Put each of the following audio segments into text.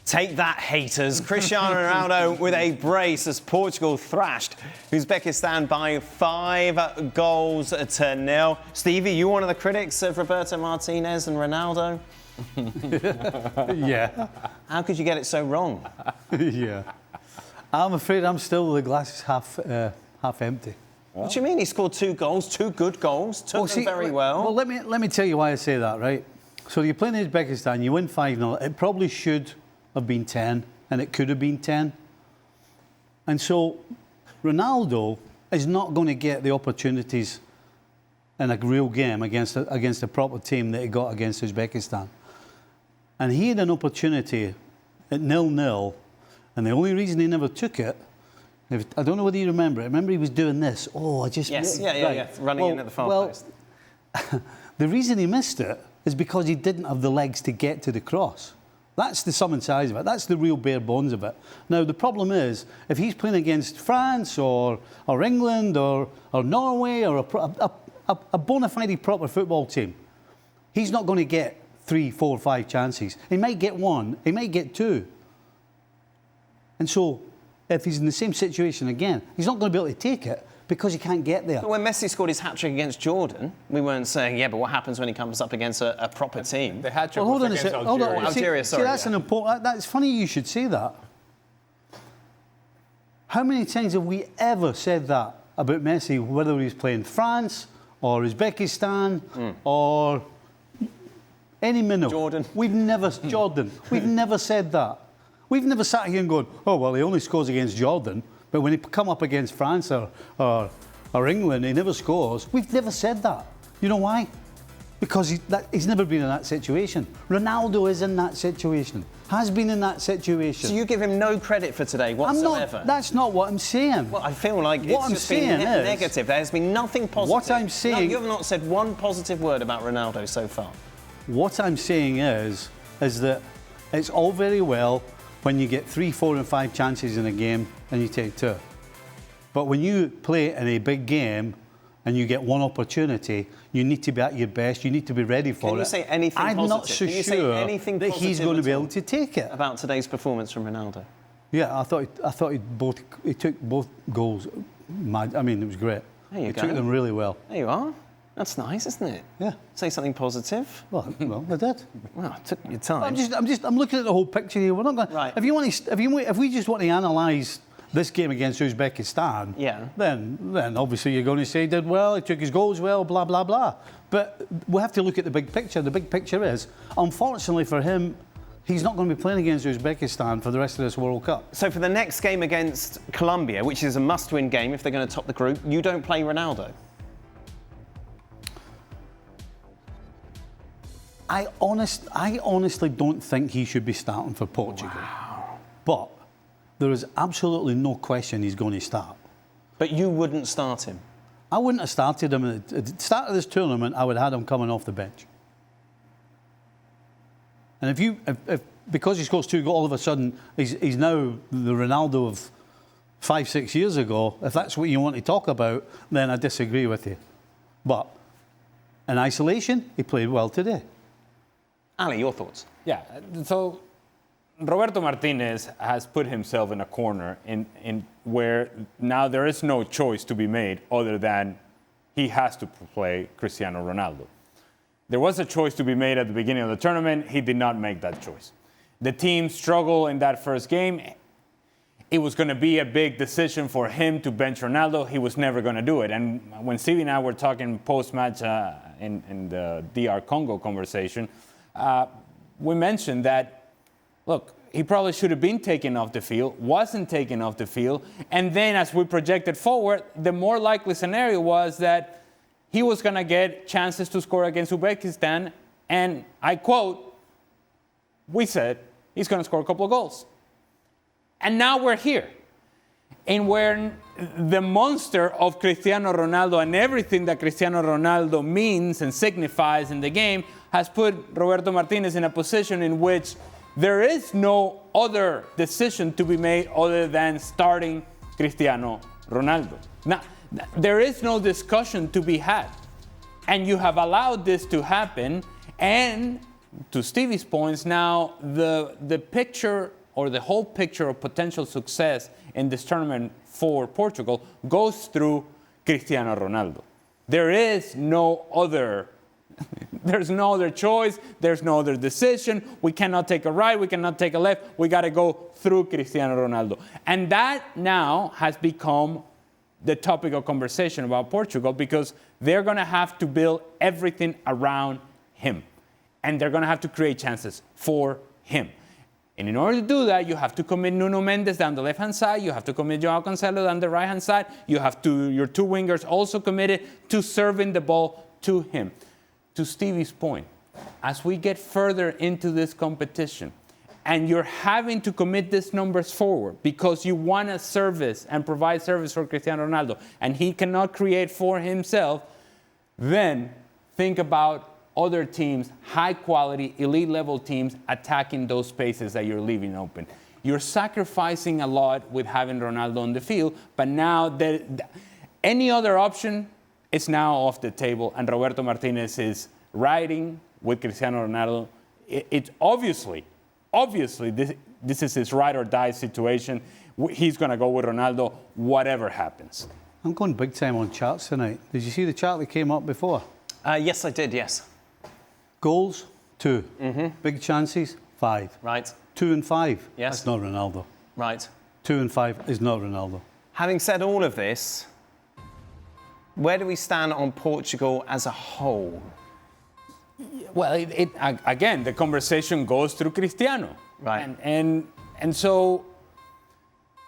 Take that, haters. Cristiano Ronaldo with a brace as Portugal thrashed Uzbekistan by 5 goals to 0. Stevie, you one of the critics of Roberto Martinez and Ronaldo? Yeah. How could you get it so wrong? Yeah. I'm afraid I'm still the glass is half empty. What do you mean? He scored 2 goals, 2 good goals, took them very well. Well, let me tell you why I say that, right? So you're playing Uzbekistan, you win 5-0. It probably should have been 10, and it could have been 10. And so Ronaldo is not going to get the opportunities in a real game against a proper team that he got against Uzbekistan. And he had an opportunity at 0-0, and the only reason he never took it, I don't know whether you remember it. Remember he was doing this. Oh, I just... Yes, yeah. Running in at the far post. The reason he missed it is because he didn't have the legs to get to the cross. That's the sum and size of it. That's the real bare bones of it. Now, the problem is, if he's playing against France or England or Norway or a bona fide proper football team, he's not going to get 3, 4, 5 chances. He might get 1, he might get 2. And so, if he's in the same situation again, he's not going to be able to take it because he can't get there. But when Messi scored his hat-trick against Jordan, we weren't saying, yeah, but what happens when he comes up against a proper team? The hat-trick was against Algeria. Algeria, sorry. See, that's an important... That's funny you should say that. How many times have we ever said that about Messi, whether he's playing France or Uzbekistan or any minnow? Jordan. We've never said that. We've never sat here and gone, oh, well, he only scores against Jordan, but when he come up against France or England, he never scores. We've never said that. You know why? Because he's never been in that situation. Ronaldo is in that situation, has been in that situation. So you give him no credit for today whatsoever? That's not what I'm saying. Well, I feel like it's just been negative. There's been nothing positive. What I'm saying... No, you have not said one positive word about Ronaldo so far. What I'm saying is that it's all very well when you get 3, 4 and 5 chances in a game and you take 2. But when you play in a big game and you get 1 opportunity, you need to be at your best, you need to be ready for it. Can you say anything positive? I'm not so sure that he's going to be able to take it. About today's performance from Ronaldo? Yeah, I thought he took both goals. I mean, it was great. There you go. He took them really well. There you are. That's nice, isn't it? Yeah. Say something positive. Well, I did. Well, it took your time. I'm looking at the whole picture here. We're not going. Right. If we just want to analyse this game against Uzbekistan, then obviously you're going to say he did well, he took his goals well, blah blah blah. But we have to look at the big picture. The big picture is, unfortunately for him, he's not going to be playing against Uzbekistan for the rest of this World Cup. So for the next game against Colombia, which is a must-win game if they're going to top the group, you don't play Ronaldo? I honestly don't think he should be starting for Portugal. Wow. But there is absolutely no question he's going to start. But you wouldn't start him? I wouldn't have started him. At the start of this tournament, I would have had him coming off the bench. And if because he scores 2 goals, all of a sudden he's now the Ronaldo of 5, 6 years ago, if that's what you want to talk about, then I disagree with you. But in isolation, he played well today. Ali, your thoughts? Yeah, so Roberto Martinez has put himself in a corner in where now there is no choice to be made other than he has to play Cristiano Ronaldo. There was a choice to be made at the beginning of the tournament. He did not make that choice. The team struggled in that first game. It was going to be a big decision for him to bench Ronaldo. He was never going to do it. And when Stevie and I were talking post-match in the DR Congo conversation, we mentioned that, look, he probably should have been taken off the field, wasn't taken off the field, and then as we projected forward, the more likely scenario was that he was going to get chances to score against Uzbekistan, and I quote, we said he's going to score a couple of goals. And now we're here, and where the monster of Cristiano Ronaldo and everything that Cristiano Ronaldo means and signifies in the game has put Roberto Martinez in a position in which there is no other decision to be made other than starting Cristiano Ronaldo. Now, there is no discussion to be had. And you have allowed this to happen. And to Stevie's points, now the picture or the whole picture of potential success in this tournament for Portugal goes through Cristiano Ronaldo. There is no other There's no other choice. There's no other decision. We cannot take a right. We cannot take a left. We got to go through Cristiano Ronaldo. And that now has become the topic of conversation about Portugal, because they're going to have to build everything around him. And they're going to have to create chances for him. And in order to do that, you have to commit Nuno Mendes down the left-hand side. You have to commit Joao Cancelo down the right-hand side. You have your two wingers also committed to serving the ball to him. To Stevie's point, as we get further into this competition, and you're having to commit these numbers forward because you want to service and provide service for Cristiano Ronaldo, and he cannot create for himself, then think about other teams, high-quality, elite-level teams, attacking those spaces that you're leaving open. You're sacrificing a lot with having Ronaldo on the field, but now any other option is now off the table, and Roberto Martinez is riding with Cristiano Ronaldo. It's obviously, this is his ride or die situation. He's going to go with Ronaldo, whatever happens. I'm going big time on charts tonight. Did you see the chart that came up before? Yes, I did, yes. Goals, 2. Big chances, 5. Right. 2 and 5. Yes. That's not Ronaldo. Right. 2 and 5 is not Ronaldo. Having said all of this, where do we stand on Portugal as a whole? Well, again, the conversation goes through Cristiano. Right. And so,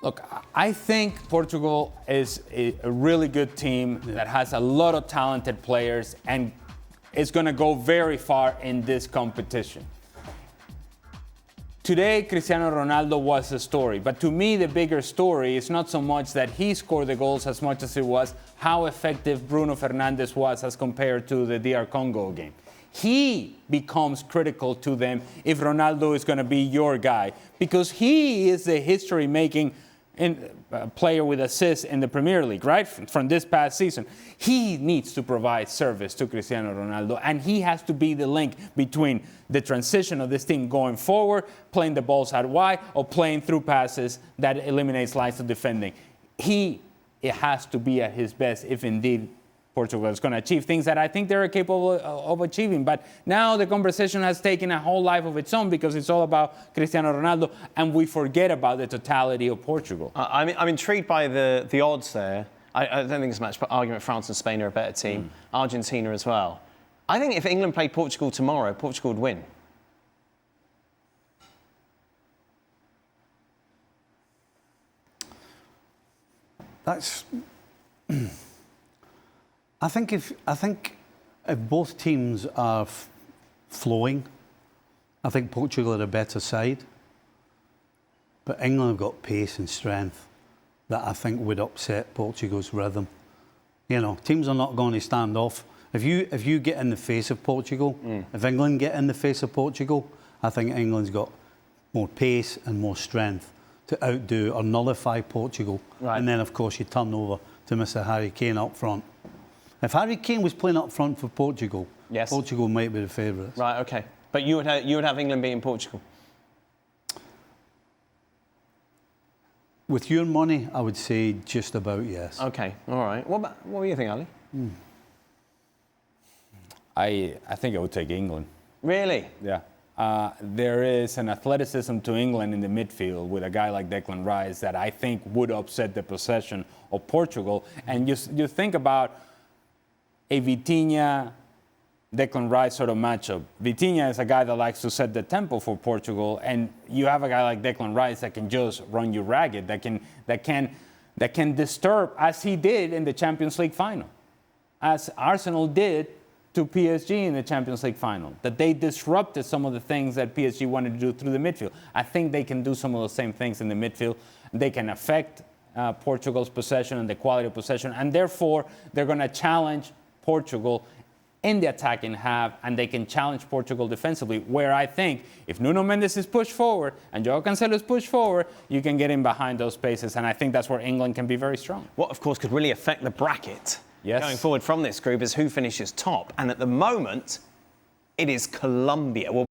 look, I think Portugal is a really good team that has a lot of talented players and is going to go very far in this competition. Today, Cristiano Ronaldo was the story, but to me, the bigger story is not so much that he scored the goals as much as it was how effective Bruno Fernandes was as compared to the DR Congo game. He becomes critical to them if Ronaldo is going to be your guy, because he is the history-making player with assists in the Premier League, right? From this past season. He needs to provide service to Cristiano Ronaldo, and he has to be the link between the transition of this team going forward, playing the balls out wide, or playing through passes that eliminates lines of defending. It has to be at his best if indeed Portugal is going to achieve things that I think they're capable of achieving. But now the conversation has taken a whole life of its own because it's all about Cristiano Ronaldo, and we forget about the totality of Portugal. I'm intrigued by the odds there. I don't think there's much argument France and Spain are a better team. Argentina as well. I think if England played Portugal tomorrow, Portugal would win. That's... I think if both teams are flowing, I think Portugal are a better side. But England have got pace and strength that I think would upset Portugal's rhythm. You know, teams are not going to stand off. If you get in the face of Portugal, if England get in the face of Portugal, I think England's got more pace and more strength to outdo or nullify Portugal. Right. And then, of course, you turn over to Mr. Harry Kane up front. If Harry Kane was playing up front for Portugal, yes, Portugal might be the favourites. Right, OK. But you would have England beating Portugal? With your money, I would say just about yes. OK, all right. What do you think, Ali? I think I would take England. Really? Yeah. There is an athleticism to England in the midfield with a guy like Declan Rice that I think would upset the possession of Portugal. And you think about a Vitinha, Declan Rice sort of matchup. Vitinha is a guy that likes to set the tempo for Portugal, and you have a guy like Declan Rice that can just run you ragged, that can disturb, as he did in the Champions League final, as Arsenal did to PSG in the Champions League final, that they disrupted some of the things that PSG wanted to do through the midfield. I think they can do some of those same things in the midfield. They can affect Portugal's possession and the quality of possession, and therefore they're going to challenge Portugal in the attacking half, and they can challenge Portugal defensively, where I think if Nuno Mendes is pushed forward and Joao Cancelo is pushed forward, you can get in behind those spaces, and I think that's where England can be very strong. What, of course, could really affect the bracket going forward from this group is who finishes top, and at the moment, it is Colombia. Well,